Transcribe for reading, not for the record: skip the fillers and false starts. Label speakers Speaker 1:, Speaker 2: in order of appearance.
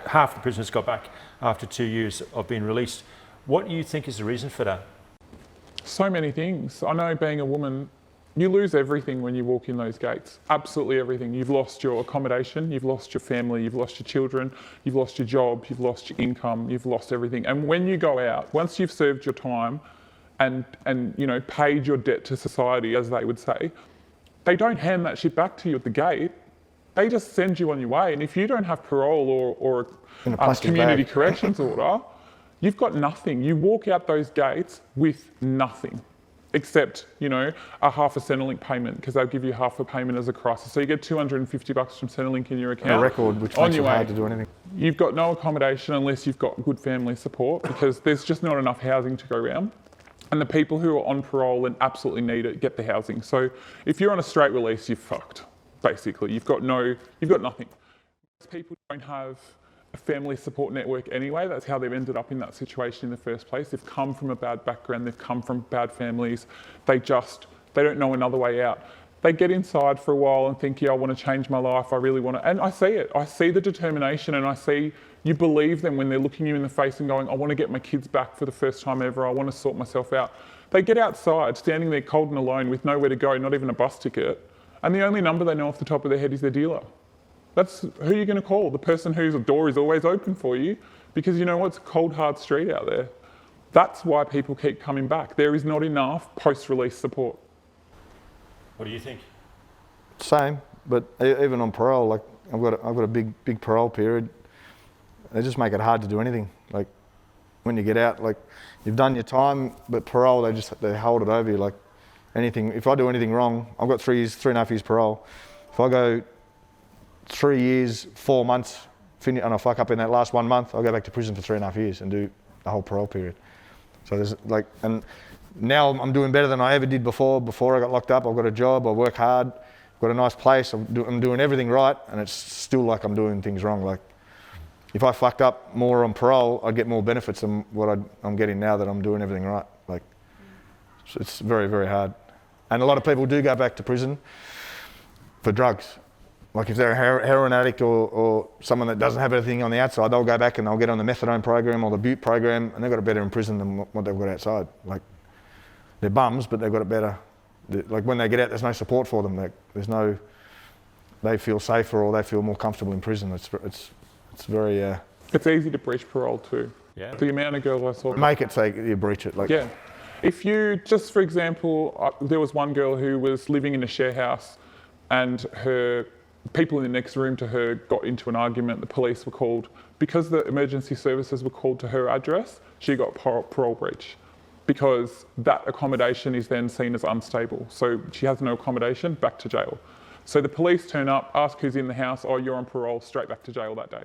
Speaker 1: half the prisoners got back after 2 years of being released. What do you think is the reason for that?
Speaker 2: So many things. I know being a woman, you lose everything when you walk in those gates. Absolutely everything. You've lost your accommodation, you've lost your family, you've lost your children, you've lost your job, you've lost your income, you've lost everything. And when you go out, once you've served your time and you know, paid your debt to society, as they would say, they don't hand that shit back to you at the gate. They just send you on your way. And if you don't have parole or a community corrections order, you've got nothing. You walk out those gates with nothing, except, you know, a half a centrelink payment, because they'll give you half a payment as a crisis. So you get $250 from centrelink in your account.
Speaker 3: And a record, which makes it hard to do anything.
Speaker 2: You've got no accommodation unless you've got good family support, because there's just not enough housing to go around. And the people who are on parole and absolutely need it get the housing. So if you're on a straight release, you're fucked, basically. You've got nothing. Most people don't have a family support network anyway. That's how they've ended up in that situation in the first place. They've come from a bad background, they've come from bad families. They don't know another way out. They get inside for a while and think, yeah, I want to change my life, I really want to. And I see it. I see the determination, and I see you believe them when they're looking you in the face and going, I want to get my kids back for the first time ever, I want to sort myself out. They get outside, standing there cold and alone with nowhere to go, not even a bus ticket, and the only number they know off the top of their head is their dealer. That's who you're going to call, the person whose door is always open for you, because you know what, it's a cold, hard street out there. That's why people keep coming back. There is not enough post-release support.
Speaker 1: What do you think?
Speaker 3: Same, but even on parole, like I've got a big parole period. They just make it hard to do anything. Like when you get out, like you've done your time, but parole, they hold it over you. Like anything, if I do anything wrong, I've got 3.5 years parole. If I go 3 years, 4 months, and I fuck up in that last 1 month, I'll go back to prison for 3.5 years and do the whole parole period. So there's like, and now I'm doing better than I ever did before. Before I got locked up, I've got a job, I work hard, got a nice place, I'm doing everything right, and it's still like I'm doing things wrong. Like if I fucked up more on parole, I'd get more benefits than what I'm getting now that I'm doing everything right. Like so it's very, very hard. And a lot of people do go back to prison for drugs. Like if they're a heroin addict or someone that doesn't have anything on the outside, they'll go back and they'll get on the methadone program or the butte program, and they've got it better in prison than what they've got outside. Like they're bums, but they've got it better. Like when they get out, there's no support for them. They feel safer or they feel more comfortable in prison. It's very.
Speaker 2: It's easy to breach parole too.
Speaker 1: Yeah.
Speaker 2: The amount of girls I saw.
Speaker 3: Make it say you breach it. Like
Speaker 2: yeah. If you just, for example, there was one girl who was living in a share house, and her people in the next room to her got into an argument. The police were called. Because the emergency services were called to her address, she got parole breach, because that accommodation is then seen as unstable. So she has no accommodation, back to jail. So the police turn up, ask who's in the house, oh, you're on parole, straight back to jail that day.